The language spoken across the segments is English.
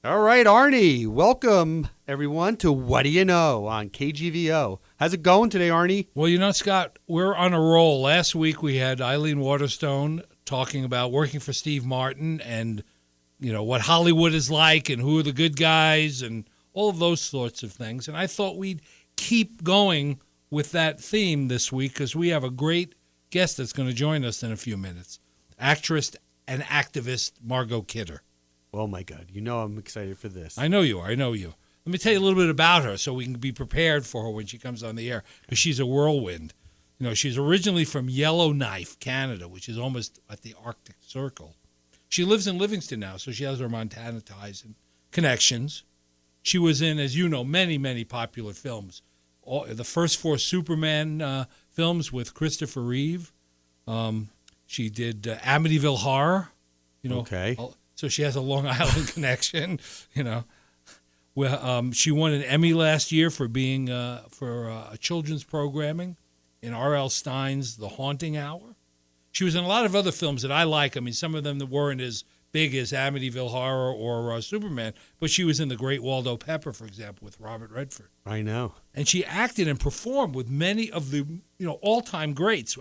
All right, Arnie, welcome everyone to What Do You Know on KGVO. How's it going today, Arnie? Well, Scott, we're on a roll. Last week we had Eileen Waterstone talking about working for Steve Martin and, what Hollywood is like and who are the good guys and all of those sorts of things. And I thought we'd keep going with that theme this week because we have a great guest that's going to join us in a few minutes, actress and activist Margot Kidder. Oh, my God. I'm excited for this. I know you are. Let me tell you a little bit about her so we can be prepared for her when she comes on the air, because she's a whirlwind. She's originally from Yellowknife, Canada, which is almost at the Arctic Circle. She lives in Livingston now, so she has her Montana ties and connections. She was in, as you know, many, many popular films. The first 4 Superman films with Christopher Reeve. She did Amityville Horror. Okay. So she has a Long Island connection, Well, she won an Emmy last year for being for children's programming in R.L. Stine's The Haunting Hour. She was in a lot of other films that I like. I mean, some of them that weren't as big as Amityville Horror or Superman, but she was in The Great Waldo Pepper, for example, with Robert Redford. I know. And she acted and performed with many of the all-time greats.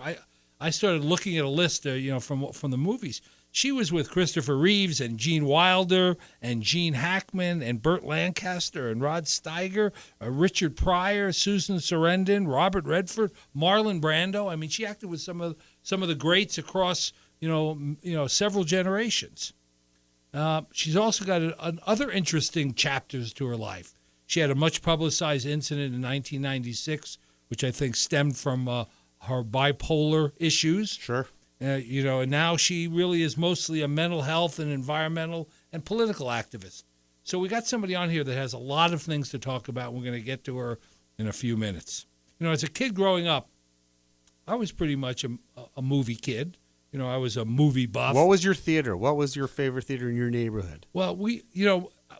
I started looking at a list, from the movies. She was with Christopher Reeves and Gene Wilder and Gene Hackman and Burt Lancaster and Rod Steiger, Richard Pryor, Susan Sarandon, Robert Redford, Marlon Brando. I mean, she acted with some of the greats across several generations. She's also got other interesting chapters to her life. She had a much publicized incident in 1996, which I think stemmed from her bipolar issues. Sure. And now she really is mostly a mental health and environmental and political activist. So we got somebody on here that has a lot of things to talk about. We're going to get to her in a few minutes. As a kid growing up, I was pretty much a movie kid. I was a movie buff. What was your theater? What was your favorite theater in your neighborhood?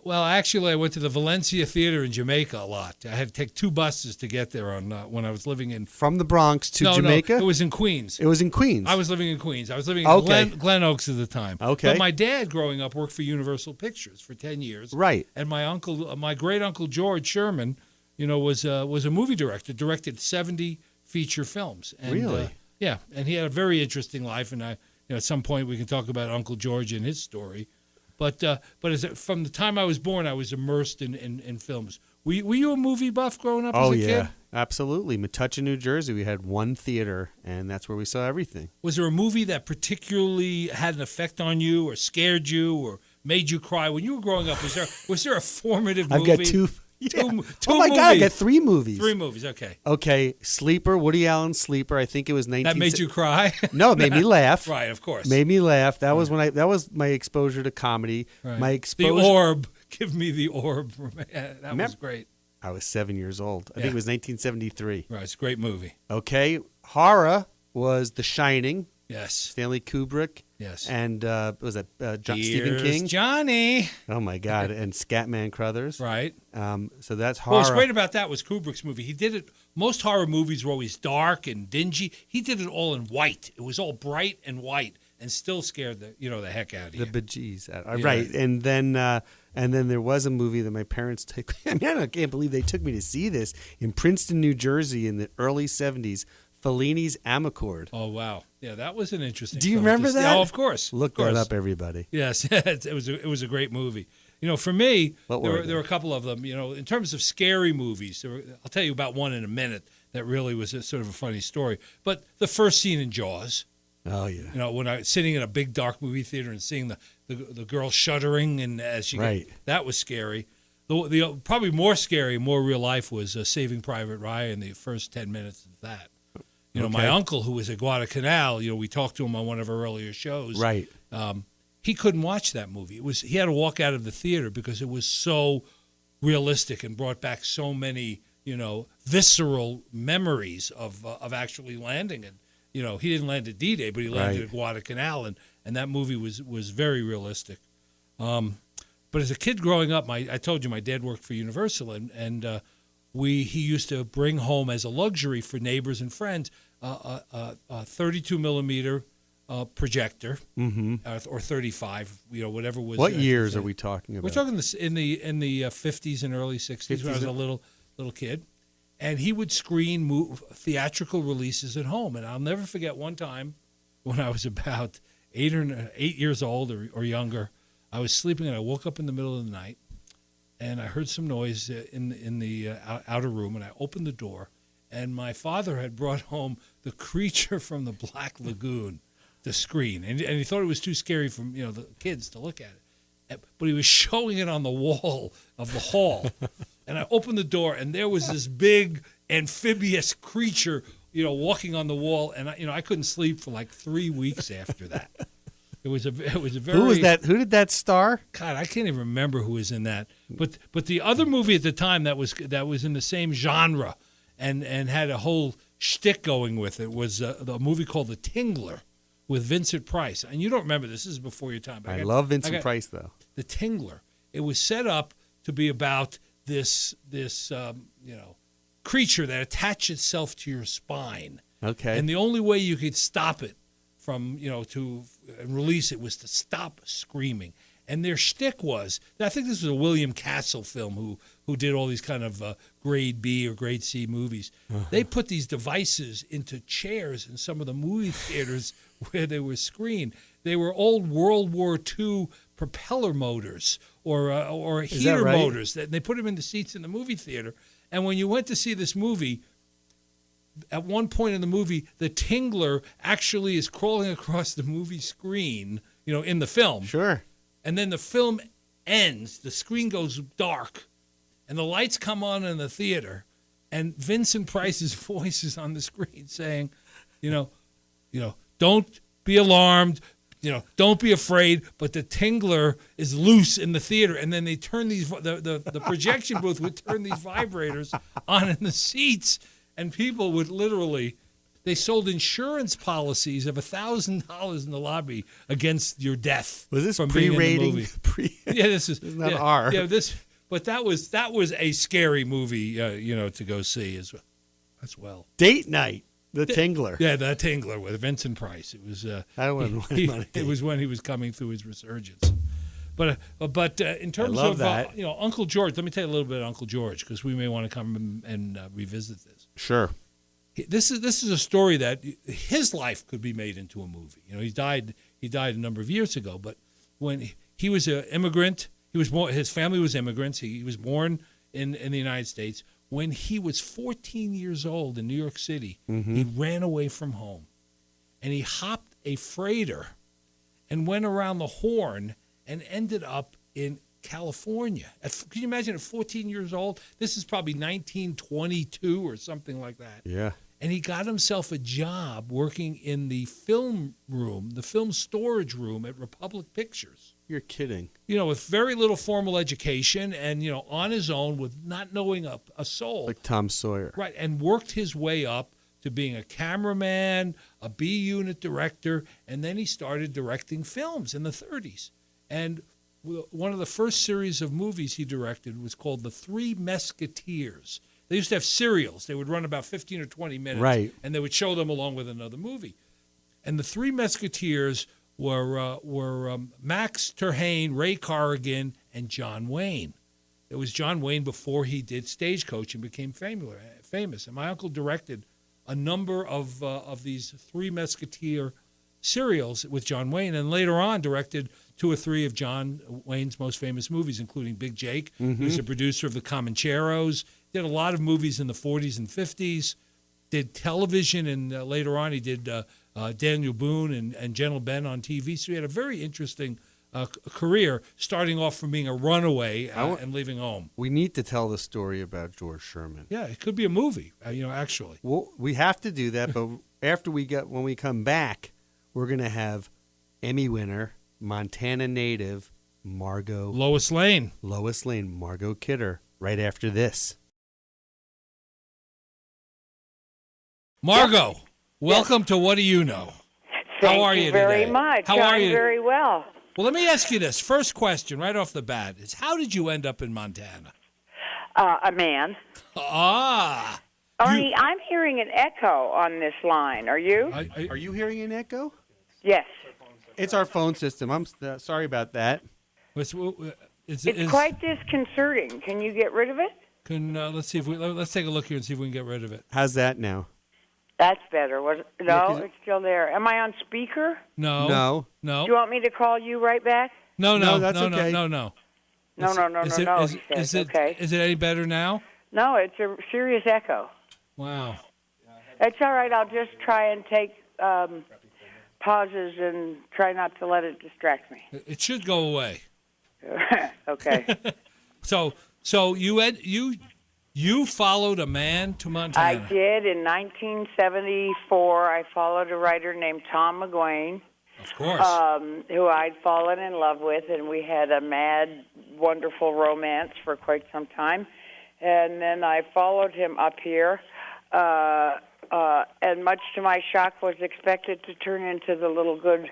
Well, actually, I went to the Valencia Theater in Jamaica a lot. I had to take 2 buses to get there when I was living in... From the Bronx to Jamaica? No, it was in Queens. It was in Queens? I was living in Queens. I was living in Glen Oaks at the time. Okay. But my dad, growing up, worked for Universal Pictures for 10 years. Right. And my great-uncle George Sherman, was a movie director, directed 70 feature films. And, really? Yeah, and he had a very interesting life, and at some point we can talk about Uncle George and his story. But from the time I was born, I was immersed in films. Were you a movie buff growing up as a kid? Oh, yeah, absolutely. Metuchen, New Jersey, we had one theater, and that's where we saw everything. Was there a movie that particularly had an effect on you or scared you or made you cry when you were growing up? Was there a formative movie? I've got 2. Yeah. Two oh, my movies. God, I got 3 movies. 3 movies, okay. Okay, Sleeper, Woody Allen's Sleeper. I think it was 19... That made you cry? No, it made me laugh. Right, of course. Made me laugh. That was my exposure to comedy. Right. My exposure... The Orb. Give me the Orb. That was great. I was 7 years old. I think it was 1973. Right, it's a great movie. Okay, horror was The Shining. Yes. Stanley Kubrick. Yes. And was that Stephen King? Johnny. Oh, my God. And Scatman Crothers. Right. So that's horror. What's great about that was Kubrick's movie. He did it. Most horror movies were always dark and dingy. He did it all in white. It was all bright and white and still scared the heck out of you. The bejeez out. Yeah. Right. And then there was a movie that my parents took. I can't believe they took me to see this in Princeton, New Jersey in the early 70s. Fellini's Amicord. Oh, wow. Yeah, that was an interesting Do you remember that? Oh, of course. Look that up, everybody. Yes, it was a great movie. For me, there were a couple of them. In terms of scary movies, I'll tell you about one in a minute that really was sort of a funny story. But the first scene in Jaws. Oh, yeah. When I was sitting in a big dark movie theater and seeing the girl shuddering and as she that was scary. The probably more scary, more real life was Saving Private Ryan in the first 10 minutes of that. My uncle, who was at Guadalcanal, we talked to him on one of our earlier shows. Right. He couldn't watch that movie. He had to walk out of the theater because it was so realistic and brought back so many, visceral memories of actually landing. And, he didn't land at D-Day, but he landed at Guadalcanal, and that movie was very realistic. But as a kid growing up, I told you my dad worked for Universal, and he used to bring home as a luxury for neighbors and friends a 32 millimeter projector, or 35, whatever was. What years are we talking about? We're talking this in the 50s and early 60s when I was a little kid, and he would screen theatrical releases at home. And I'll never forget one time when I was about 8 years old or younger. I was sleeping and I woke up in the middle of the night, and I heard some noise in the outer room, and I opened the door, and my father had brought home The Creature from the Black Lagoon to screen, and he thought it was too scary for the kids to look at it, but he was showing it on the wall of the hall, and I opened the door, and there was this big amphibious creature, walking on the wall, and I couldn't sleep for like 3 weeks after that. It was a very. Who was that? Who did that star? God, I can't even remember who was in that. But the other movie at the time that was in the same genre, and had a whole shtick going with it was the movie called The Tingler with Vincent Price. And you don't remember this. This is before your time. I love Vincent Price though. The Tingler. It was set up to be about this creature that attaches itself to your spine. Okay. And the only way you could stop it from to release it was to stop screaming. And their shtick was, I think this was a William Castle film who did all these kind of grade B or grade C movies. They put these devices into chairs in some of the movie theaters where they were screened. They were old World War II propeller motors or heater motors. They put them in the seats in the movie theater. And when you went to see this movie, at one point in the movie, the Tingler actually is crawling across the movie screen, in the film. Sure. And then the film ends, the screen goes dark, and the lights come on in the theater, and Vincent Price's voice is on the screen saying, don't be alarmed, don't be afraid, but the Tingler is loose in the theater. And then they turn the projection booth would turn these vibrators on in the seats. And people would they sold insurance policies of $1,000 in the lobby against your death. Was this from pre-rating? Being in the movie. Yeah, this is not R. Yeah, but that was a scary movie, to go see as well. Date night, The Tingler. Yeah, The Tingler with Vincent Price. It was. It was when he was coming through his resurgence. But in terms of Uncle George, let me tell you a little bit of Uncle George because we may want to come and revisit this. Sure. This is a story that his life could be made into a movie. He died a number of years ago, but when he was an immigrant, his family was immigrants. He was born in the United States. When he was 14 years old in New York City, he ran away from home, and he hopped a freighter and went around the Horn and ended up in California. Can you imagine at 14 years old? This is probably 1922 or something like that. Yeah. And he got himself a job working in the film room, the film storage room at Republic Pictures. You're kidding. With very little formal education and, on his own with not knowing a soul. Like Tom Sawyer. Right, and worked his way up to being a cameraman, a B-unit director, and then he started directing films in the 30s. And one of the first series of movies he directed was called The Three Musketeers. They used to have serials. They would run about 15 or 20 minutes, right, and they would show them along with another movie. And The Three Musketeers were Max Terhane, Ray Corrigan, and John Wayne. It was John Wayne before he did Stagecoach and became famous. And my uncle directed a number of these Three Musketeer serials with John Wayne, and later on directed 2 or 3 of John Wayne's most famous movies, including Big Jake. He was a producer of The Comancheros. Did a lot of movies in the 40s and 50s. Did television, and later on he did Daniel Boone and Gentle Ben on TV. So he had a very interesting career, starting off from being a runaway and leaving home. We need to tell the story about George Sherman. Yeah, it could be a movie, actually. Well, we have to do that, but when we come back, we're going to have Emmy winner, Montana native, Lois Lane, Margot Kidder, right after this. Margot, welcome to What Do You Know? How are you very today? much. How are you? Very well. Well, let me ask you this. First question right off the bat is, how did you end up in Montana? A man. Ah. Arnie, I'm hearing an echo on this line. Are you? Are you hearing an echo? Yes. It's our phone system. I'm sorry about that. It's quite disconcerting. Can you get rid of it? Let's see if let's take a look here and see if we can get rid of it. How's that now? That's better. No, it's still there. Am I on speaker? No. Do you want me to call you right back? No, that's okay. No. No. Is it okay. Is it any better now? No, it's a serious echo. Wow. It's all right. I'll just try and take pauses and try not to let it distract me. It should go away. Okay. So you followed a man to Montana. I did in 1974. I followed a writer named Tom McGuane. Of course. Who I'd fallen in love with, and we had a mad, wonderful romance for quite some time. And then I followed him up here, and much to my shock was expected to turn into the little good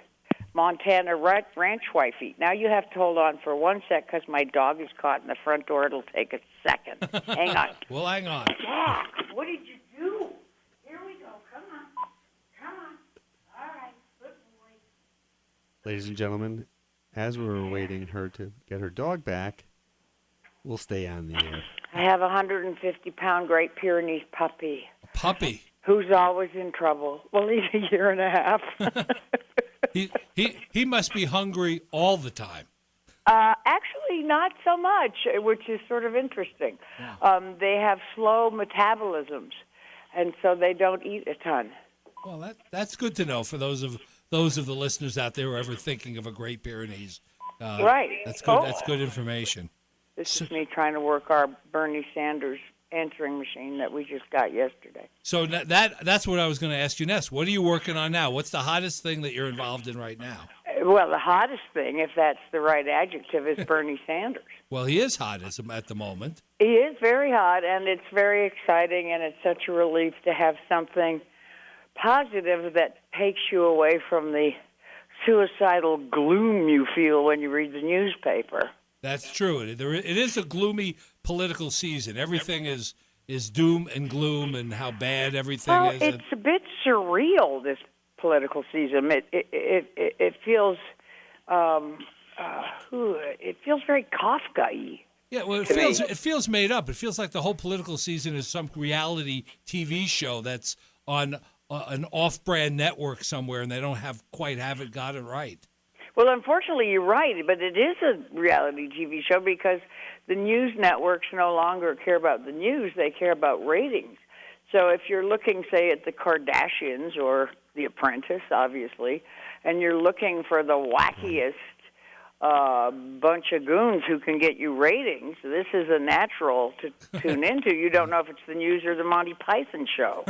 Montana ranch wifey. Now you have to hold on for 1 sec because my dog is caught in the front door. It'll take a second. Hang on. Well, hang on. Jack, what did you do? Here we go. Come on. All right. Good boy. Ladies and gentlemen, as we're waiting her to get her dog back, we'll stay on the air. I have a 150-pound Great Pyrenees puppy. A puppy? Who's always in trouble. Well, he's a year and a half. He must be hungry all the time. Actually, not so much, which is sort of interesting. Yeah. They have slow metabolisms, and so they don't eat a ton. Well, that's good to know for those of the listeners out there who are ever thinking of a Great Pyrenees. Right. That's good. That's good information. This is me trying to work our Bernie Sanders answering machine that we just got yesterday. So that's what I was going to ask you next. What are you working on now? What's the hottest thing that you're involved in right now? Well, the hottest thing, if that's the right adjective, is Bernie Sanders. Well, he is hot at the moment. He is very hot, and it's very exciting, and it's such a relief to have something positive that takes you away from the suicidal gloom you feel when you read the newspaper. That's true. It is a gloomy political season. Everything is doom and gloom and how bad everything is. It's a bit surreal, this political season. It feels very Kafka-y. Yeah, well, it feels made up. It feels like the whole political season is some reality TV show that's on an off-brand network somewhere, and they don't got it right. Well, unfortunately, you're right, but it is a reality TV show because the news networks no longer care about the news; they care about ratings. So if you're looking, say, at the Kardashians or The Apprentice, obviously, and you're looking for the wackiest bunch of goons who can get you ratings, this is a natural to tune into. You don't know if it's the news or the Monty Python show.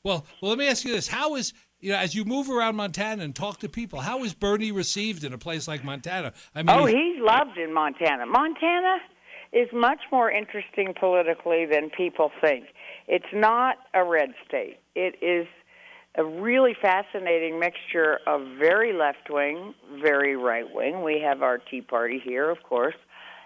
Well, let me ask you this. How is, as you move around Montana and talk to people, how is Bernie received in a place like Montana? I mean, he's loved in Montana. Montana is much more interesting politically than people think. It's not a red state. It is a really fascinating mixture of very left-wing, very right-wing. We have our Tea Party here, of course.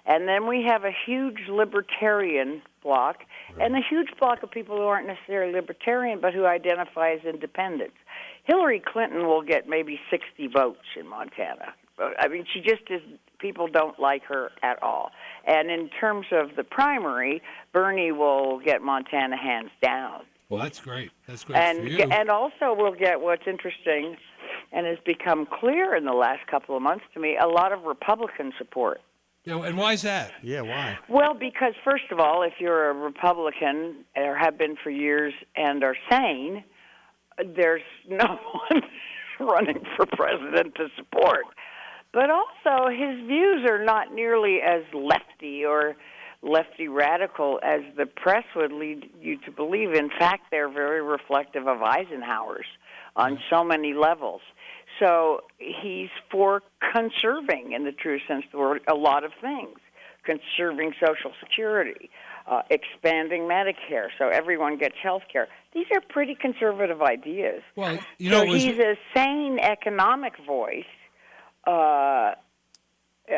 And then we have a huge libertarian bloc and a huge bloc of people who aren't necessarily libertarian but who identify as independents. Hillary Clinton will get maybe 60 votes in Montana. I mean, she just is, people don't like her at all. And in terms of the primary, Bernie will get Montana hands down. Well, that's great. That's great for you. And also we'll get what's interesting and has become clear in the last couple of months to me, a lot of Republican support. Yeah, and why is that? Yeah, why? Well, because first of all, if you're a Republican or have been for years and are sane, there's no one running for president to support. But also, his views are not nearly as lefty or lefty radical as the press would lead you to believe. In fact, they're very reflective of Eisenhower's on so many levels. So he's for conserving, in the true sense of the word, a lot of things. Conserving Social Security, expanding Medicare so everyone gets health care. These are pretty conservative ideas. Well, he's a sane economic voice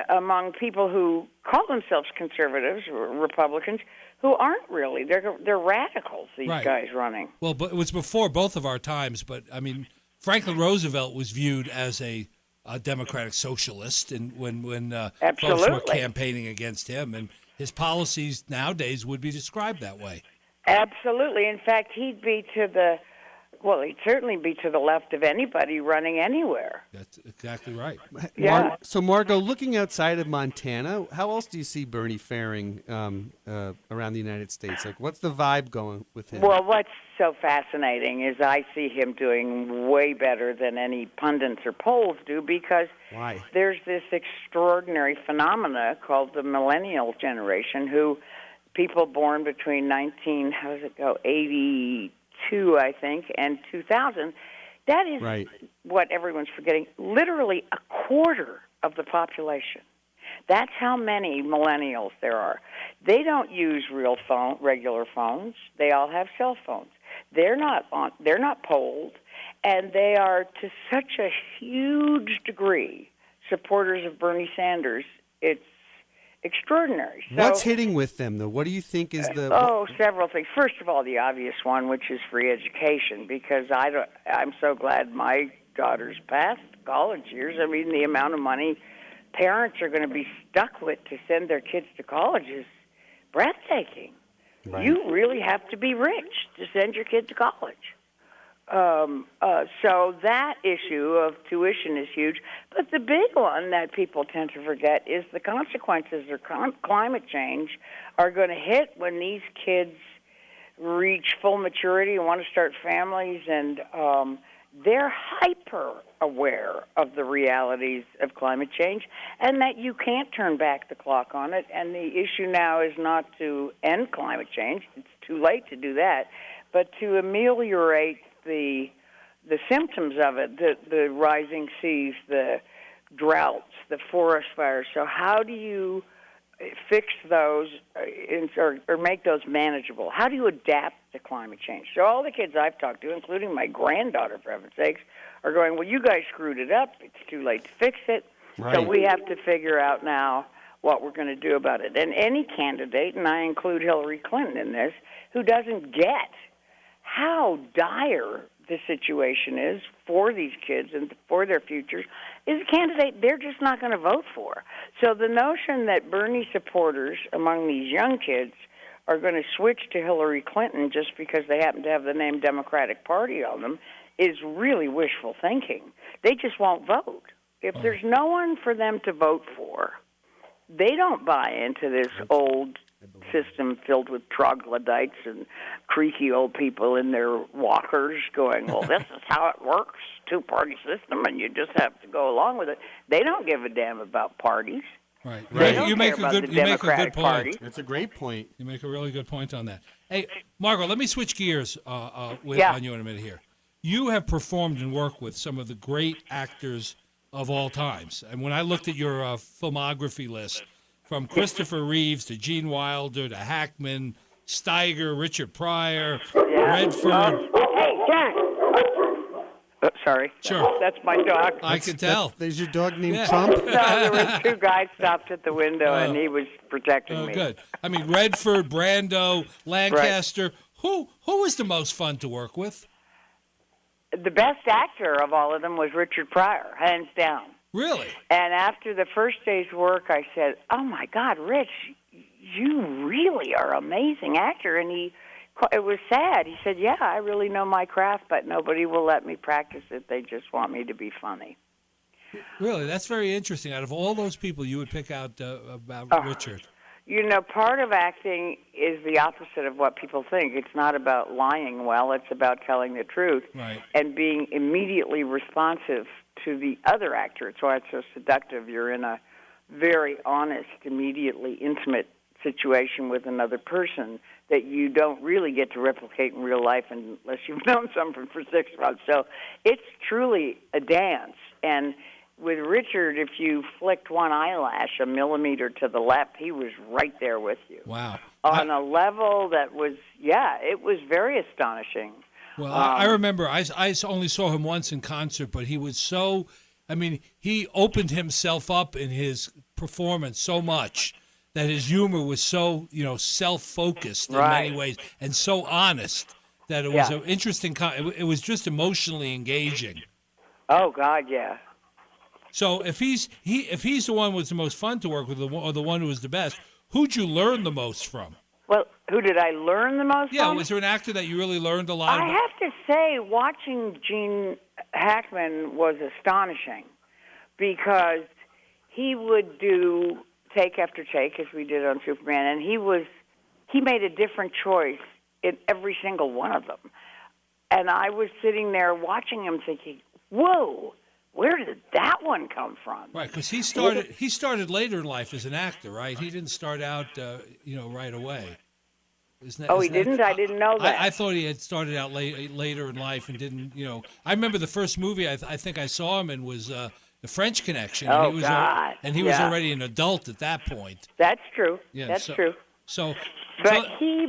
among people who call themselves conservatives or Republicans who aren't really. They're radicals, these guys running. Well, but it was before both of our times, but I mean, Franklin Roosevelt was viewed as a democratic socialist, and when folks were Absolutely. campaigning against him, and his policies nowadays would be described that way. Absolutely. In fact, he'd certainly be to the left of anybody running anywhere. That's exactly right. Yeah. So, Margot, looking outside of Montana, how else do you see Bernie faring around the United States? Like, what's the vibe going with him? Well, what's so fascinating is I see him doing way better than any pundits or polls do, because Why? there's this extraordinary phenomena called the millennial generation, who people born between 82, I think, and 2000. That is Right. what everyone's forgetting. Literally a quarter of the population. That's how many millennials there are. They don't use regular phones. They all have cell phones. They're not polled, and they are to such a huge degree supporters of Bernie Sanders. It's extraordinary. So, What's hitting with them, though? What do you think is the... several things. First of all, the obvious one, which is free education, because I'm so glad my daughter's past college years. I mean, the amount of money parents are going to be stuck with to send their kids to college is breathtaking. Right. You really have to be rich to send your kid to college. So that issue of tuition is huge. But the big one that people tend to forget is the consequences of climate change are going to hit when these kids reach full maturity and want to start families, and they're hyper aware of the realities of climate change, and that you can't turn back the clock on it. And the issue now is not to end climate change. It's too late to do that, but to ameliorate the symptoms of it, the rising seas, the droughts, the forest fires. So how do you fix those or make those manageable? How do you adapt to climate change? So all the kids I've talked to, including my granddaughter, for heaven's sakes, are going, well, you guys screwed it up. It's too late to fix it. Right. So we have to figure out now what we're going to do about it. And any candidate, and I include Hillary Clinton in this, who doesn't get how dire the situation is for these kids and for their futures, is a candidate they're just not going to vote for. So the notion that Bernie supporters among these young kids are going to switch to Hillary Clinton just because they happen to have the name Democratic Party on them is really wishful thinking. They just won't vote. If there's no one for them to vote for, they don't buy into this old system filled with troglodytes and creaky old people in their walkers going, well, this is how it works, two-party system, and you just have to go along with it. They don't give a damn about parties. Right. They don't You make care a about good the Democratic point. Party. That's a great point. You make a really good point on that. Hey, Margot, let me switch gears on you in a minute here. You have performed and worked with some of the great actors of all times. And when I looked at your filmography list, from Christopher Reeves to Gene Wilder to Hackman, Steiger, Richard Pryor, Redford. Hey, Jack! Sorry. Sure. That's my dog. I can tell. There's your dog named Yeah. Trump? No, there were two guys stopped at the window, and he was protecting Oh, me. good. I mean, Redford, Brando, Lancaster. Right. Who was the most fun to work with? The best actor of all of them was Richard Pryor, hands down. Really? And after the first day's work, I said, oh, my God, Rich, you really are an amazing actor. And it was sad. He said, yeah, I really know my craft, but nobody will let me practice it. They just want me to be funny. Really? That's very interesting. Out of all those people, you would pick out about Richard. You know, part of acting is the opposite of what people think. It's not about lying well. It's about telling the truth and being immediately responsive to the other actor. It's why it's so seductive. You're in a very honest, immediately intimate situation with another person that you don't really get to replicate in real life unless you've known someone for 6 months. So it's truly a dance. And with Richard, if you flicked one eyelash a millimeter to the left, he was right there with you. Wow. On a level that was, it was very astonishing. Well, I remember I only saw him once in concert, but he was so, he opened himself up in his performance so much that his humor was so, self-focused in many ways and so honest that it was an interesting, it was just emotionally engaging. Oh God, yeah. So if he's the one who was the most fun to work with, or the one who was the best, who'd you learn the most from? Well, who did I learn the most Yeah, from? was there an actor that you really learned a lot I about? have to say, watching Gene Hackman was astonishing because he would do take after take, as we did on Superman, and he made a different choice in every single one of them. And I was sitting there watching him thinking, whoa, where did that one come from? Right, because he started later in life as an actor, right? He didn't start out, right away. He didn't? I didn't know that. I thought he had started out later in life and didn't, I remember the first movie I think I saw him in was The French Connection. Oh, and he was God. And he was already an adult at that point. That's true. Yeah, That's true. But he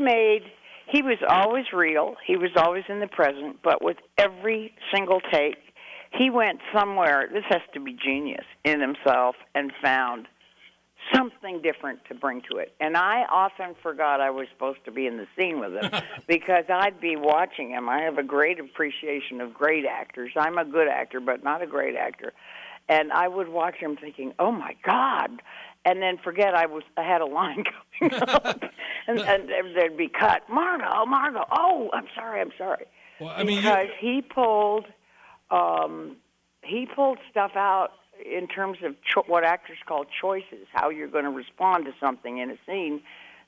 was always real. He was always in the present, but with every single take, he went somewhere, this has to be genius, in himself and found something different to bring to it. And I often forgot I was supposed to be in the scene with him because I'd be watching him. I have a great appreciation of great actors. I'm a good actor, but not a great actor. And I would watch him thinking, oh, my God, and then forget I had a line coming up. and there'd be cut, Margot, oh, I'm sorry. Well, because he pulled stuff out in terms of what actors call choices, how you're going to respond to something in a scene,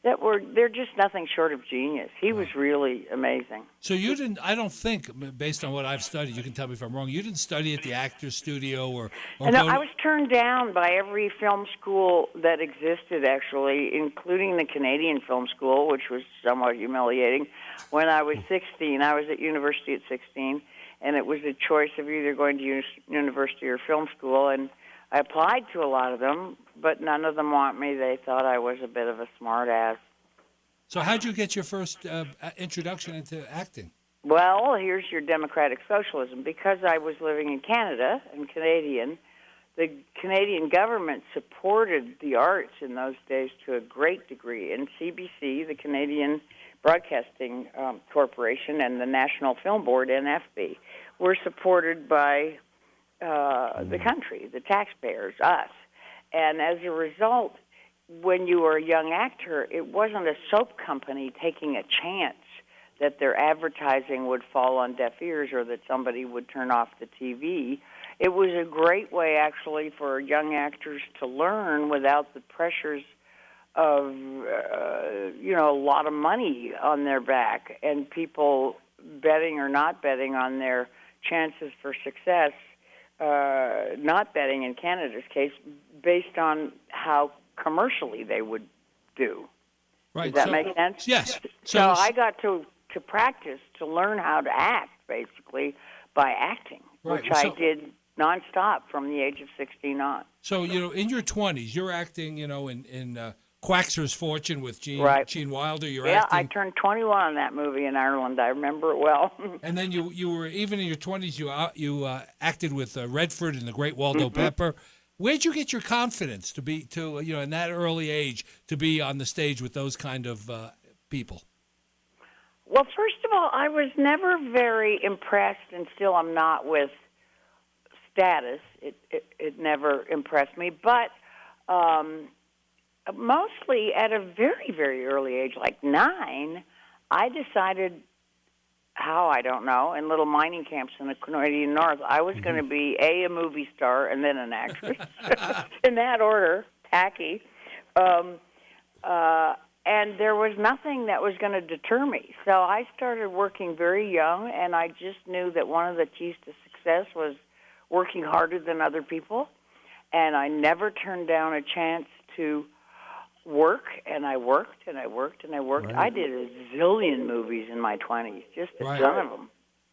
they're just nothing short of genius. He was really amazing. So you didn't, I don't think, based on what I've studied, you can tell me if I'm wrong, you didn't study at the Actors Studio or No, I was turned down by every film school that existed, actually, including the Canadian Film School, which was somewhat humiliating. When I was 16, I was at university at 16, and it was a choice of either going to university or film school, and I applied to a lot of them, but none of them want me. They thought I was a bit of a smart ass. So how'd you get your first introduction into acting? Well, here's your democratic socialism. Because I was living in Canada and Canadian, the Canadian government supported the arts in those days to a great degree. And CBC, the Canadian Broadcasting Corporation, and the National Film Board, NFB, were supported by the country, the taxpayers, us. And as a result, when you were a young actor, it wasn't a soap company taking a chance that their advertising would fall on deaf ears or that somebody would turn off the TV. It was a great way, actually, for young actors to learn without the pressures of, a lot of money on their back and people betting or not betting on their chances for success. Not betting in Canada's case, based on how commercially they would do. Right. Does that make sense? Yes. So I got to practice to learn how to act, basically, by acting, right. which I did nonstop from the age of 16 on. So, in your 20s, you're acting, in Quaxer's Fortune with Gene Wilder. You're acting. I turned 21 on that movie in Ireland. I remember it well. And then you were, even in your 20s, you acted with Redford and the Great Waldo Pepper. Where'd you get your confidence to be, in that early age, to be on the stage with those kind of people? Well, first of all, I was never very impressed, and still I'm not, with status. It never impressed me. But mostly at a very, very early age, like 9, I decided, how, I don't know, in little mining camps in the Canadian North, I was going to be a movie star and then an actress, in that order, tacky. And there was nothing that was going to deter me. So I started working very young, and I just knew that one of the keys to success was working harder than other people. And I never turned down a chance to work, and I worked, and I worked, and I worked. Right. I did a zillion movies in my 20s, just a ton of them.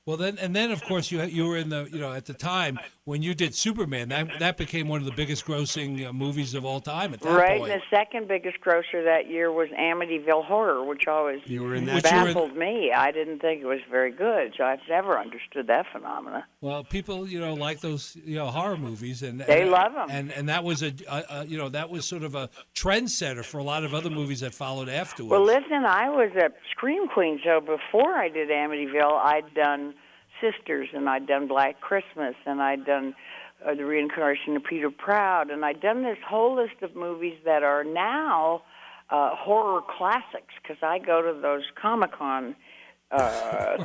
Well, then of course you were in the at the time when you did Superman, that became one of the biggest grossing movies of all time at that point. Right, and the second biggest grosser that year was Amityville Horror, which always baffled me. I didn't think it was very good, so I've never understood that phenomena. Well, people like those horror movies, and they love them, and that was that was sort of a trendsetter for a lot of other movies that followed afterwards. Well, listen, I was a Scream Queen, so before I did Amityville, I'd done Sisters, and I'd done Black Christmas, and I'd done the reincarnation of Peter Proud, and I'd done this whole list of movies that are now horror classics, because I go to those Comic-Con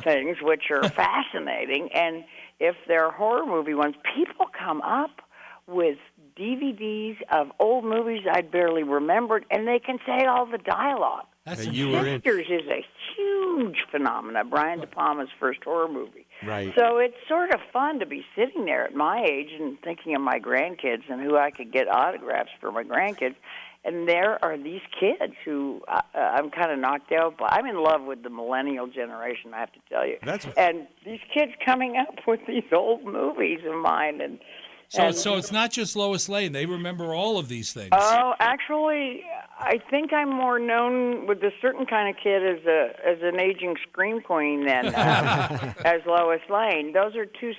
things, which are fascinating, and if they're horror movie ones, people come up with DVDs of old movies I'd barely remembered, and they can say all the dialogue. That's Sisters is a huge phenomenon. Brian De Palma's first horror movie. Right. So it's sort of fun to be sitting there at my age and thinking of my grandkids and who I could get autographs for my grandkids. And there are these kids who I'm kind of knocked out by. I'm in love with the millennial generation, I have to tell you. And these kids coming up with these old movies of mine. And So it's not just Lois Lane. They remember all of these things. Oh, actually, I think I'm more known with a certain kind of kid as an aging scream queen than as Lois Lane. Those are two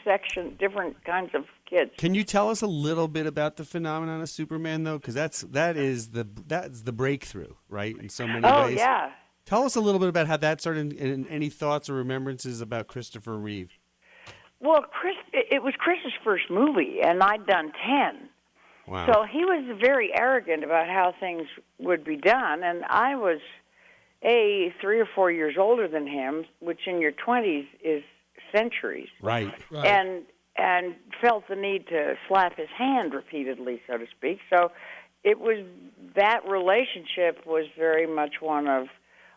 different kinds of kids. Can you tell us a little bit about the phenomenon of Superman, though? Because that's the breakthrough, right? In so many ways. Oh, yeah. Tell us a little bit about how that started, and any thoughts or remembrances about Christopher Reeve. Well, it was Chris's first movie, and I'd done 10. Wow. So he was very arrogant about how things would be done, and I was, 3 or 4 years older than him, which in your 20s is centuries. Right. And felt the need to slap his hand repeatedly, so to speak. So that relationship was very much one of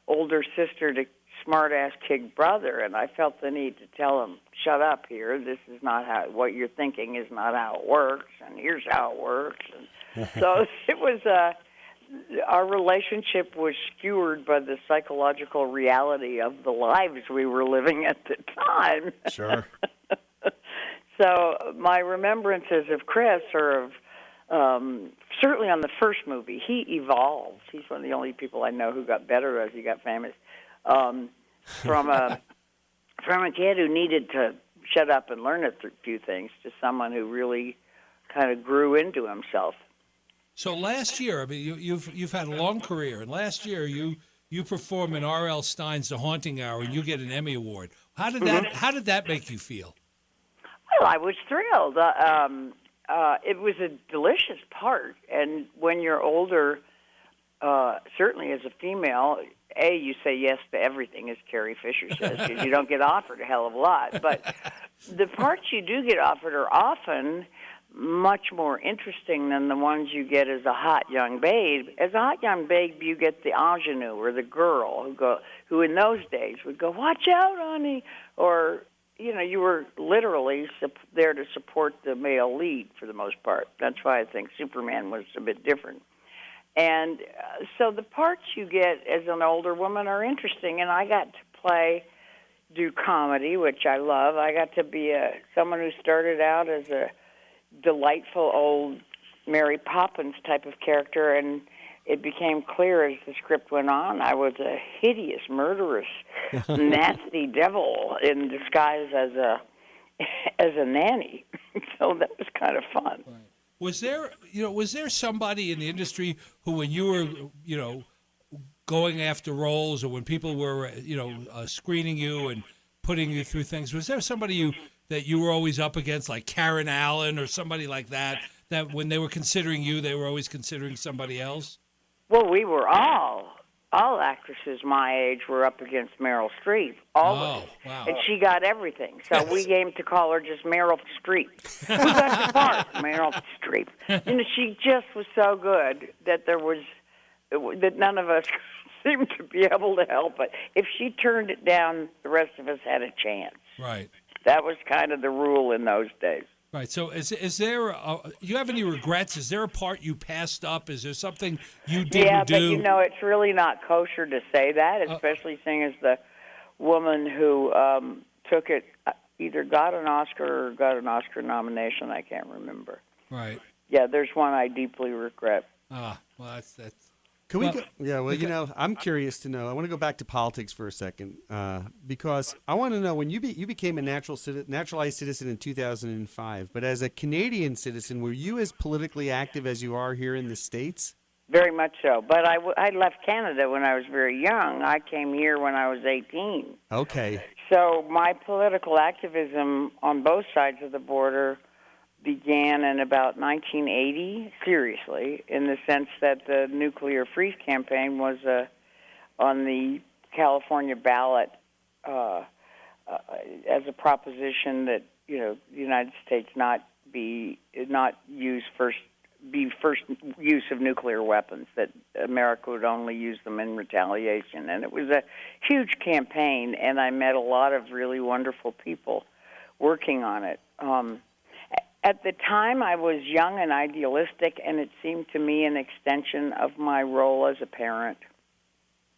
older sister to smart-ass kid brother, and I felt the need to tell him, shut up here, this is not how, what you're thinking is not how it works, and here's how it works. And so it was, our relationship was skewered by the psychological reality of the lives we were living at the time. Sure. So my remembrances of Chris are of, certainly on the first movie, he evolved. He's one of the only people I know who got better as he got famous. From a kid who needed to shut up and learn a few things to someone who really kind of grew into himself. So last year, I mean, you've had a long career, and last year you perform in R.L. Stein's The Haunting Hour, and you get an Emmy Award. How did that make you feel? Well, I was thrilled. It was a delicious part, and when you're older, certainly as a female, you say yes to everything, as Carrie Fisher says, because you don't get offered a hell of a lot. But the parts you do get offered are often much more interesting than the ones you get as a hot young babe. As a hot young babe, you get the ingenue, or the girl who in those days would go, "Watch out, Arnie," or you were literally there to support the male lead for the most part. That's why I think Superman was a bit different. And so the parts you get as an older woman are interesting, and I got to do comedy, which I love. I got to be someone who started out as a delightful old Mary Poppins type of character, and it became clear as the script went on I was a hideous, murderous, nasty devil in disguise as a nanny. So that was kind of fun. Right. Was there somebody in the industry who, when you were, going after roles, or when people were, screening you and putting you through things, was there somebody that you were always up against, like Karen Allen or somebody like that when they were considering you, they were always considering somebody else? Well, we were all actresses my age were up against Meryl Streep, always. Oh, wow. And she got everything. So we came to call her just Meryl Streep. Who got the part? Meryl Streep. She just was so good that that none of us seemed to be able to help it. If she turned it down, the rest of us had a chance. Right. That was kind of the rule in those days. Right. So is there, you have any regrets? Is there a part you passed up? Is there something you didn't do? Yeah, but it's really not kosher to say that, especially seeing as the woman who took it either got an Oscar or got an Oscar nomination. I can't remember. Right. Yeah, there's one I deeply regret. Well, that's. Can we go? Yeah, well, I'm curious to know. I want to go back to politics for a second because I want to know when you became a naturalized citizen in 2005, but as a Canadian citizen, were you as politically active as you are here in the States? very much so. But I left Canada when I was very young. I came here when I was 18. Okay. So my political activism on both sides of the border began in about 1980, seriously, in the sense that the nuclear freeze campaign was on the California ballot as a proposition that, you know, the United States not use first use of nuclear weapons, that America would only use them in retaliation. And it was a huge campaign, and I met a lot of really wonderful people working on it. At the time, I was young and idealistic, and it seemed to me an extension of my role as a parent.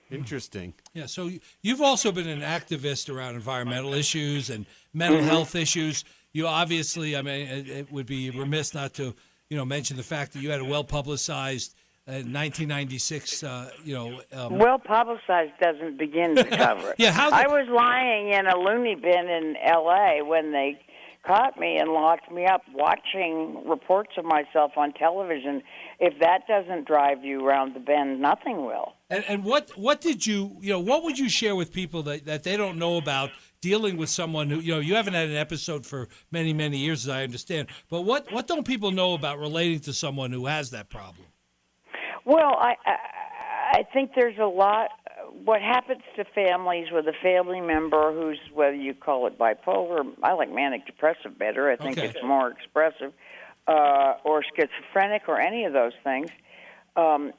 Interesting. Yeah, so you've also been an activist around environmental issues and mental health issues. You obviously, I mean, it would be remiss not to, mention the fact that you had a well-publicized 1996, well-publicized doesn't begin to cover it. Yeah, I was lying in a loony bin in L.A. when they caught me and locked me up watching reports of myself on television. If that doesn't drive you around the bend, nothing will. And what did you, what would you share with people that they don't know about dealing with someone who, you haven't had an episode for many, many years, as I understand, but what don't people know about relating to someone who has that problem? Well, I think there's a lot. What happens to families with a family member who's, whether you call it bipolar, I like manic depressive better, I think it's more expressive, or schizophrenic or any of those things,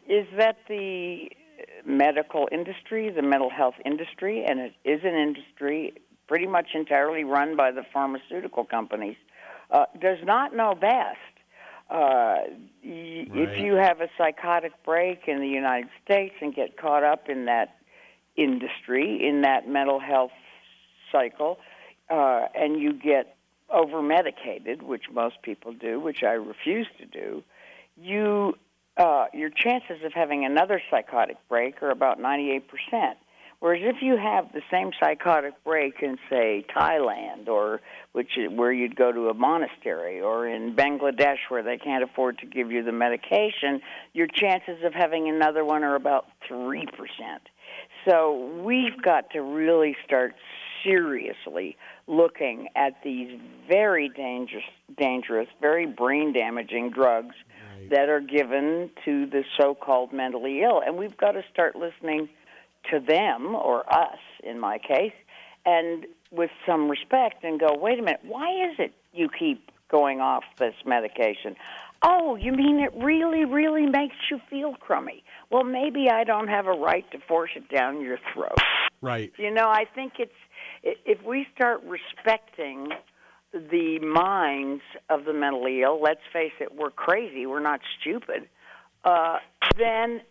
is that the medical industry, the mental health industry, and it is an industry pretty much entirely run by the pharmaceutical companies, does not know best. If you have a psychotic break in the United States and get caught up in that industry, in that mental health cycle, and you get over-medicated, which most people do, which I refuse to do, your chances of having another psychotic break are about 98%. Whereas if you have the same psychotic break in, say, Thailand, or where you'd go to a monastery, or in Bangladesh where they can't afford to give you the medication, your chances of having another one are about 3%. So we've got to really start seriously looking at these very dangerous, very brain-damaging drugs that are given to the so-called mentally ill. And we've got to start listening to them, or us in my case, and with some respect and go, wait a minute, why is it you keep going off this medication? Oh, you mean it really, really makes you feel crummy? Well, maybe I don't have a right to force it down your throat. Right. I think if we start respecting the minds of the mentally ill, let's face it, we're crazy, we're not stupid, then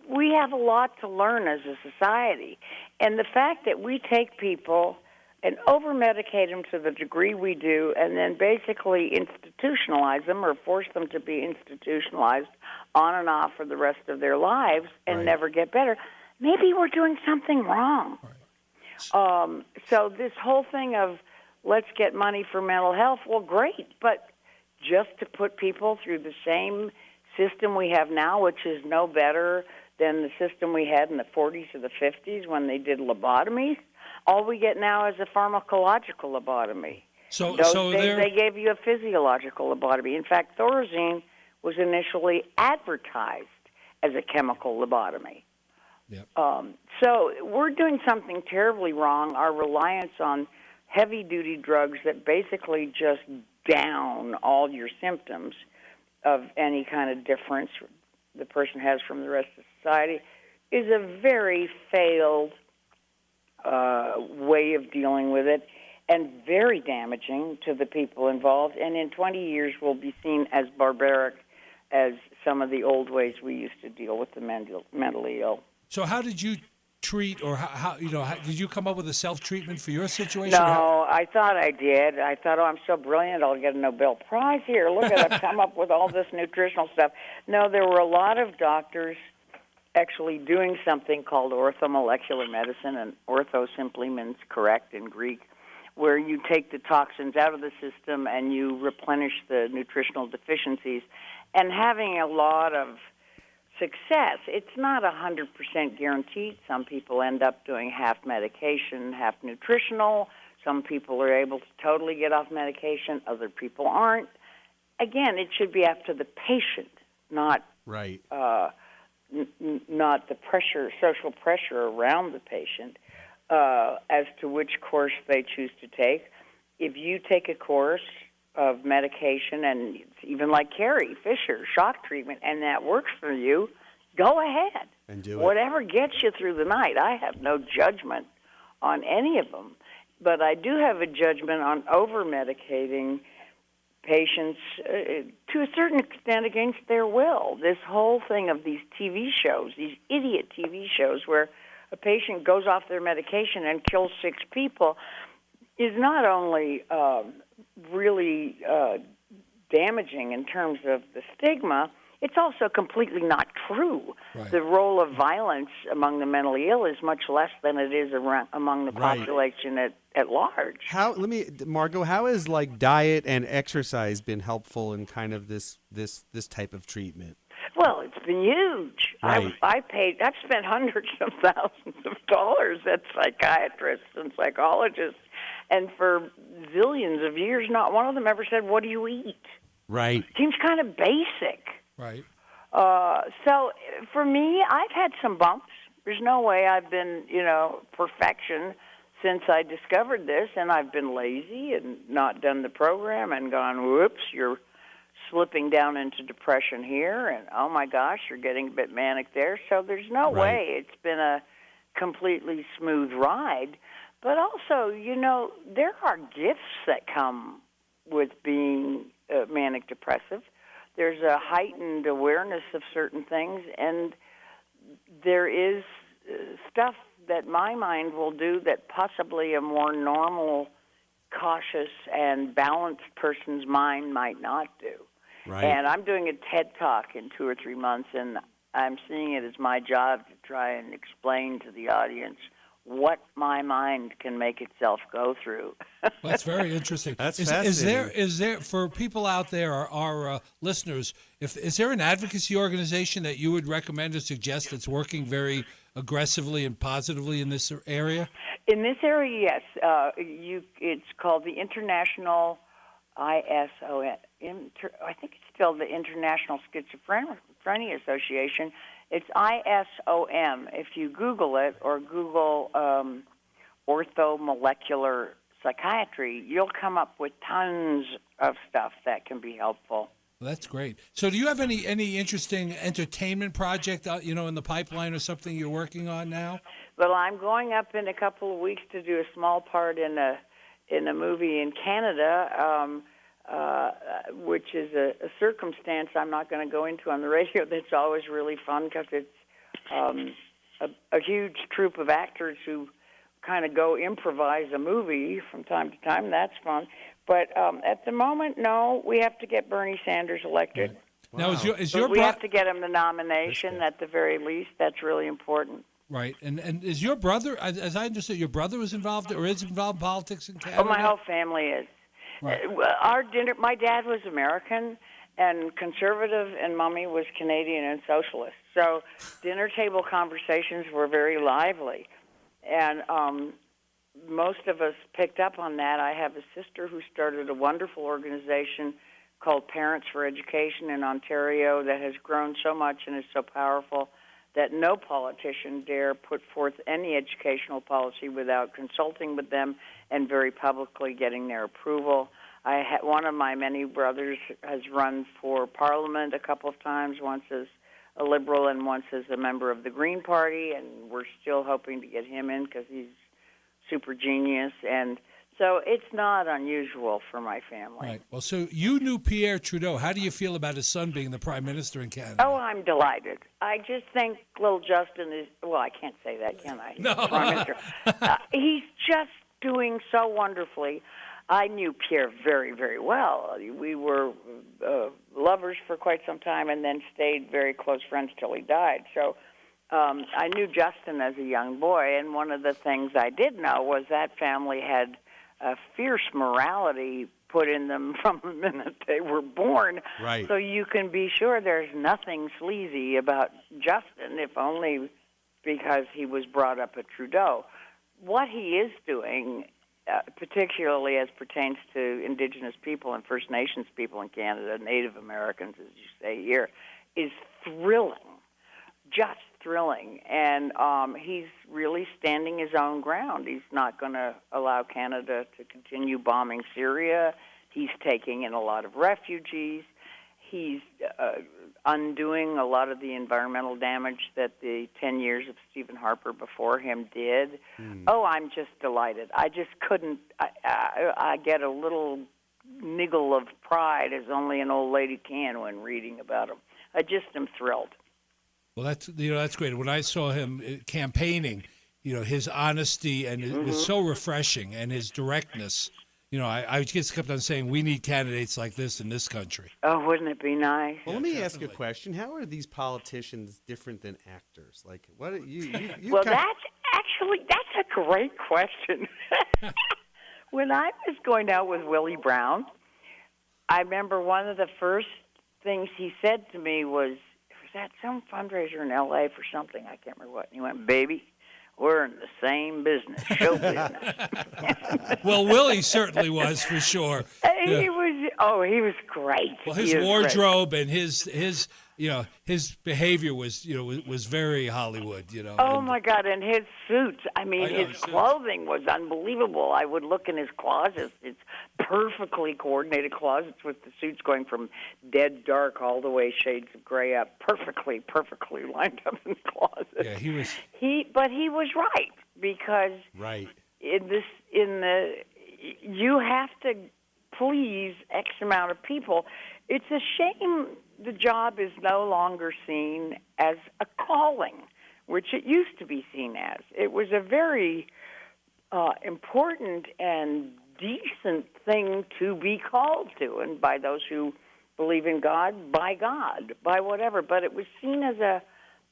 we have a lot to learn as a society. And the fact that we take people and over-medicate them to the degree we do, and then basically institutionalize them or force them to be institutionalized on and off for the rest of their lives and never get better, maybe we're doing something wrong. So this whole thing of let's get money for mental health, well, great, but just to put people through the same system we have now, which is no better than the system we had in the 40s or the 50s when they did lobotomies. All we get now is a pharmacological lobotomy. So they gave you a physiological lobotomy. In fact, Thorazine was initially advertised as a chemical lobotomy. Yep. So we're doing something terribly wrong. Our reliance on heavy-duty drugs that basically just down all your symptoms of any kind of difference the person has from the rest of society is a very failed way of dealing with it, and very damaging to the people involved, and in 20 years will be seen as barbaric as some of the old ways we used to deal with the mentally ill. So how did you treat, or how did you come up with a self-treatment for your situation? No, I thought I did. I thought, I'm so brilliant, I'll get a Nobel Prize here. Look at I've come up with all this nutritional stuff. No, there were a lot of doctors actually doing something called orthomolecular medicine, and ortho simply means correct in Greek, where you take the toxins out of the system and you replenish the nutritional deficiencies. And having a lot of success. It's not 100% guaranteed. Some people end up doing half medication, half nutritional. Some people are able to totally get off medication. Other people aren't. Again, it should be up to the patient, not Right. Not the pressure, social pressure around the patient as to which course they choose to take. If you take a course of medication, and even like Carrie Fisher, shock treatment, and that works for you, go ahead. And do it. Whatever gets you through the night. I have no judgment on any of them, but I do have a judgment on over-medicating patients to a certain extent against their will. This whole thing of these TV shows, these idiot TV shows where a patient goes off their medication and kills 6 people, is not only really damaging in terms of the stigma, it's also completely not true. Right. The role of violence among the mentally ill is much less than it is among the population at large. Margot, how has like diet and exercise been helpful in kind of this type of treatment? Well, it's been huge. Right. I've spent hundreds of thousands of dollars at psychiatrists and psychologists, and for zillions of years, not one of them ever said, "What do you eat?" Right. Seems kind of basic. Right. So for me, I've had some bumps. There's no way I've been, perfection since I discovered this, and I've been lazy and not done the program and gone, whoops, you're slipping down into depression here, and oh my gosh, you're getting a bit manic there. So there's no way it's been a completely smooth ride. But also, there are gifts that come with being manic depressive. There's a heightened awareness of certain things, and there is stuff that my mind will do that possibly a more normal, cautious, and balanced person's mind might not do. Right. And I'm doing a TED Talk in 2 or 3 months, and I'm seeing it as my job to try and explain to the audience what my mind can make itself go through. Well, that's very interesting. That's fascinating. Is there for people out there, our listeners, is there an advocacy organization that you would recommend or suggest that's working very aggressively and positively in this area? In this area, yes. It's called the International ISON. I think it's still the International Schizophrenia Association. It's ISOM. If you Google it or Google orthomolecular psychiatry, you'll come up with tons of stuff that can be helpful. Well, that's great. So do you have any interesting entertainment project in the pipeline or something you're working on now? Well, I'm going up in a couple of weeks to do a small part in a movie in Canada, which is a circumstance I'm not going to go into on the radio. That's always really fun because it's a huge troupe of actors who kind of go improvise a movie from time to time. That's fun. But at the moment, no, we have to get Bernie Sanders elected. Right. Wow. Now, is your we have to get him the nomination at the very least. That's really important. Right. And is your brother, as I understood, your brother was involved or is involved in politics in Canada? Oh, my whole family is. Right. My dad was American and conservative, and Mommy was Canadian and socialist. So dinner table conversations were very lively. And most of us picked up on that. I have a sister who started a wonderful organization called Parents for Education in Ontario that has grown so much and is so powerful that no politician dare put forth any educational policy without consulting with them and very publicly getting their approval. One of my many brothers has run for Parliament a couple of times, once as a Liberal and once as a member of the Green Party, and we're still hoping to get him in because he's super genius. And so it's not unusual for my family. Right. Well, so you knew Pierre Trudeau. How do you feel about his son being the Prime Minister in Canada? Oh, I'm delighted. I just think little Justin is, well, I can't say that, can I? No. Prime Minister. He's just doing so wonderfully. I knew Pierre very, very well. We were lovers for quite some time and then stayed very close friends till he died. So I knew Justin as a young boy, and one of the things I did know was that family had a fierce morality put in them from the minute they were born. Right. So you can be sure there's nothing sleazy about Justin, if only because he was brought up at Trudeau. What he is doing, particularly as pertains to Indigenous people and First Nations people in Canada, Native Americans, as you say here, is thrilling, just thrilling. And he's really standing his own ground. He's not going to allow Canada to continue bombing Syria. He's taking in a lot of refugees. He's undoing a lot of the environmental damage that the 10 years of Stephen Harper before him did. Oh, I'm just delighted. I just couldn't. I get a little niggle of pride, as only an old lady can, when reading about him. I just am thrilled. Well, that's great. When I saw him campaigning, his honesty, and it was so refreshing, and his directness. I just kept on saying, we need candidates like this in this country. Oh, wouldn't it be nice? Well, let me ask you a question. How are these politicians different than actors? Like, what you well, that's a great question. When I was going out with Willie Brown, I remember one of the first things he said to me was that some fundraiser in L.A. for something? I can't remember what. And he went, baby, we're in the same business, show business. Well, Willie certainly was, for sure. He was great. Well, his wardrobe and his behavior was very Hollywood, Oh my God, and his suits. I mean, his clothing was unbelievable. I would look in his closets. It's perfectly coordinated closets with the suits going from dead dark all the way shades of gray up, perfectly lined up in the closet. Yeah, he was. But he was right, because you have to please X amount of people. It's a shame the job is no longer seen as a calling, which it used to be seen as. It was a very important and decent thing to be called to, and by those who believe in God, by whatever. But it was seen as a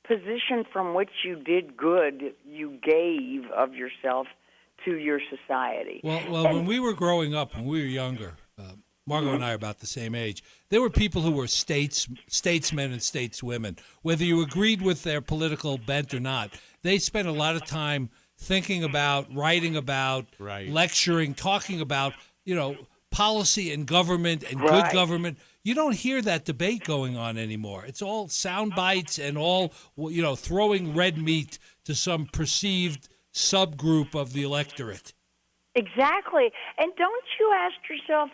position from which you did good, you gave of yourself to your society. Well, when we were growing up, when we were younger, Margot and I are about the same age, there were people who were statesmen and stateswomen. Whether you agreed with their political bent or not, they spent a lot of time thinking about, writing about, lecturing, talking about, policy and government and good government. You don't hear that debate going on anymore. It's all sound bites and all, throwing red meat to some perceived subgroup of the electorate. Exactly. And don't you ask yourself,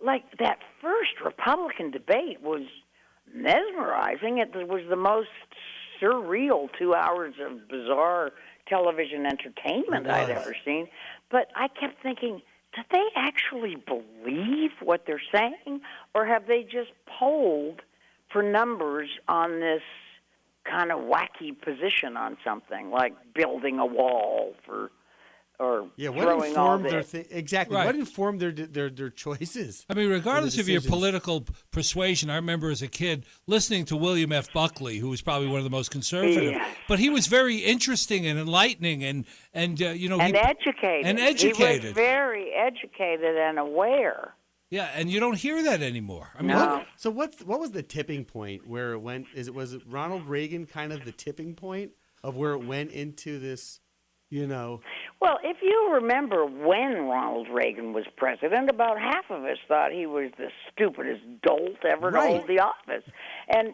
like, that first Republican debate was mesmerizing. It was the most surreal 2 hours of bizarre television entertainment I'd ever seen. But I kept thinking, do they actually believe what they're saying? Or have they just polled for numbers on this kind of wacky position on something, like building a wall or throwing all this? Exactly. Right. What informed their choices? I mean, regardless of your political persuasion, I remember as a kid listening to William F. Buckley, who was probably one of the most conservative, but he was very interesting and enlightening and educated. And educated. He was very educated and aware. Yeah, and you don't hear that anymore. I mean, no. So what was the tipping point where it went? Was it Ronald Reagan kind of the tipping point of where it went into this? Well, if you remember when Ronald Reagan was president, about half of us thought he was the stupidest dolt ever to hold the office, and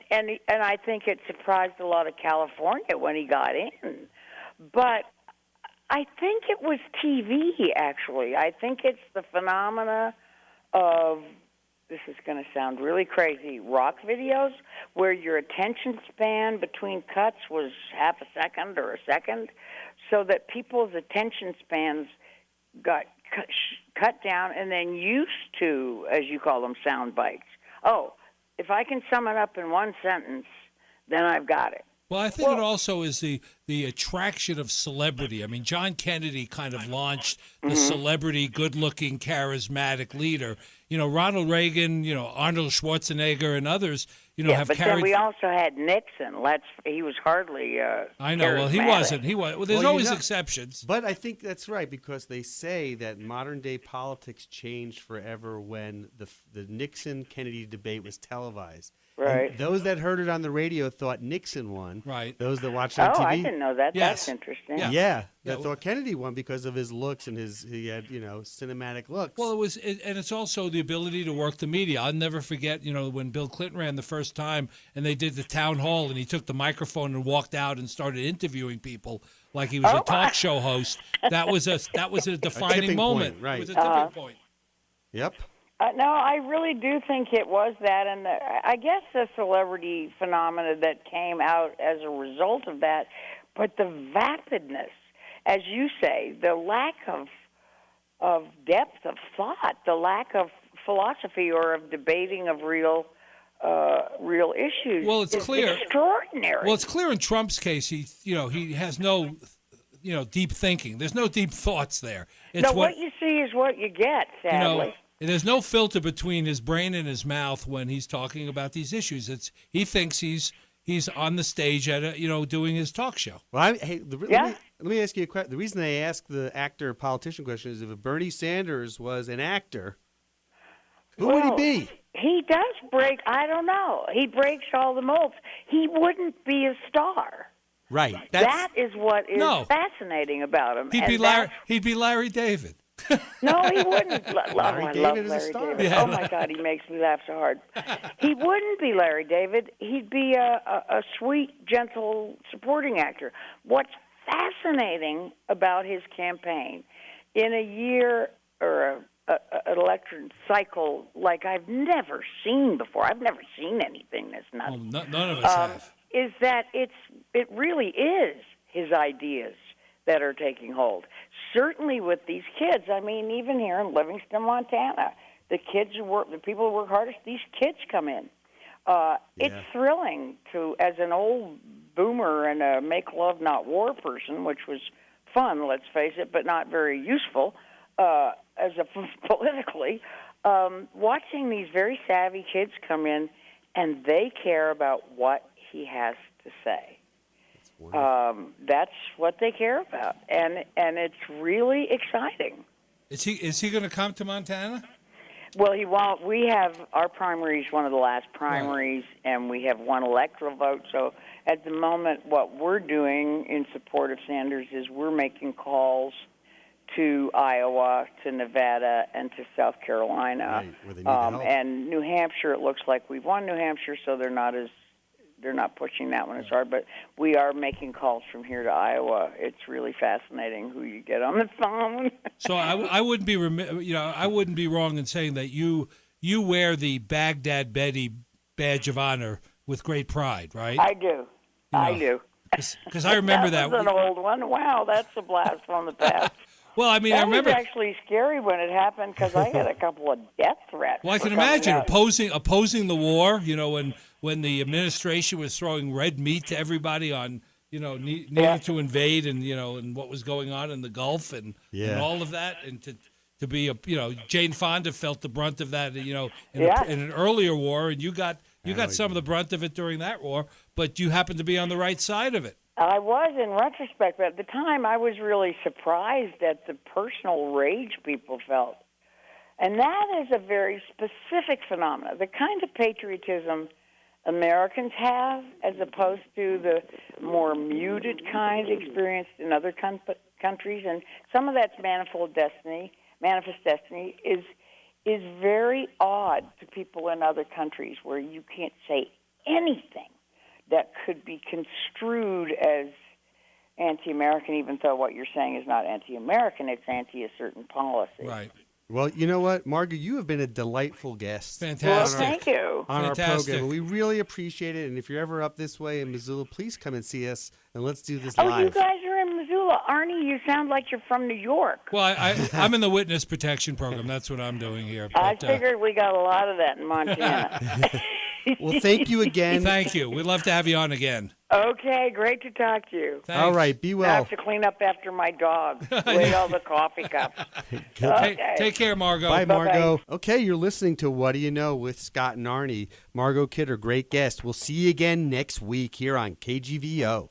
I think it surprised a lot of California when he got in. But I think it was TV, actually. I think it's the phenomena of, this is going to sound really crazy, rock videos, where your attention span between cuts was half a second or a second, so that people's attention spans got cut down and then used to, as you call them, sound bites. Oh, if I can sum it up in one sentence, then I've got it. Well, I think it also is the attraction of celebrity. I mean, John Kennedy kind of launched the celebrity, good-looking, charismatic leader. You know, Ronald Reagan, you know, Arnold Schwarzenegger, and others, you know, have but carried. Then we also had Nixon. He was hardly. I know. Well, he wasn't. Well, there's always exceptions. But I think that's right, because they say that modern-day politics changed forever when the Nixon-Kennedy debate was televised. Right. And those that heard it on the radio thought Nixon won. Right. Those that watched it on TV. Oh, I didn't know that. Yes. That's interesting. Yeah. They thought Kennedy won because of his looks and he had, you know, cinematic looks. Well, and it's also the ability to work the media. I'll never forget, you know, when Bill Clinton ran the first time and they did the town hall and he took the microphone and walked out and started interviewing people like he was a talk show host. That was a defining moment. Point, right. It was a tipping point. Yep. No, I really do think it was that, and I guess the celebrity phenomena that came out as a result of that, but the vapidness, as you say, the lack of depth of thought, the lack of philosophy or of debating of real issues. Well, it's clear. Extraordinary. Well, it's clear in Trump's case. He has no, deep thinking. There's no deep thoughts there. It's what you see is what you get. Sadly. There's no filter between his brain and his mouth when he's talking about these issues. He thinks he's on the stage at doing his talk show. Well, let me ask you a question. The reason I ask the actor politician question is if Bernie Sanders was an actor, who would he be? He does break. I don't know. He breaks all the molds. He wouldn't be a star. Right. That is what is fascinating about him. He'd be Larry David. No, he wouldn't. Larry David is a star. David. Yeah. Oh, my God, he makes me laugh so hard. He wouldn't be Larry David. He'd be a sweet, gentle supporting actor. What's fascinating about his campaign, in a year or an election cycle like I've never seen before, I've never seen anything this nuts. Well, none of us have. Is that it really is his ideas that are taking hold. Certainly with these kids. I mean, even here in Livingston, Montana, the people who work hardest, these kids come in. It's thrilling to, as an old boomer and a make love not war person, which was fun, let's face it, but not very useful politically, watching these very savvy kids come in, and they care about what he has to say. That's what they care about, and it's really exciting. Is he going to come to Montana? Well, he won't. We have our primaries, one of the last primaries, and we have one electoral vote. So at the moment, what we're doing in support of Sanders is we're making calls to Iowa, to Nevada, and to South Carolina. Right, where they need the help. And New Hampshire, it looks like we've won New Hampshire, so they're not pushing that one as hard, but we are making calls from here to Iowa. It's really fascinating who you get on the phone. So I wouldn't be I wouldn't be wrong in saying that you wear the Baghdad Betty badge of honor with great pride, right? I do. I do. Because I remember that. Was an old one. Wow, that's a blast from the past. Well, I mean, that I remember. That was actually scary when it happened because I had a couple of death threats. Well, I can imagine opposing the war. When the administration was throwing red meat to everybody on, needing to invade and what was going on in the Gulf and all of that, and to be Jane Fonda felt the brunt of that, in an earlier war, and you got some of the brunt of it during that war, but you happened to be on the right side of it. I was in retrospect, but at the time I was really surprised at the personal rage people felt. And that is a very specific phenomenon, the kind of patriotism Americans have as opposed to the more muted kind experienced in other countries. And some of that's manifest destiny is very odd to people in other countries where you can't say anything that could be construed as anti-American, even though what you're saying is not anti-American, it's anti a certain policy. Right. Well, you know what, Margot, you have been a delightful guest. Fantastic. Well, thank you. On our program. We really appreciate it. And if you're ever up this way in Missoula, please come and see us, and let's do this live. Oh, you guys are in Missoula. Arnie, you sound like you're from New York. Well, I'm in the witness protection program. That's what I'm doing here. But, I figured we got a lot of that in Montana. Well, thank you again. Thank you. We'd love to have you on again. Okay, great to talk to you. Thanks. All right, be I well. have to clean up after my dog. Lay all the coffee cups. Okay. Take care, Margot. Bye, Bye-bye. Margot. Okay, you're listening to What Do You Know with Scott and Arnie. Margot Kidder, great guest. We'll see you again next week here on KGVO.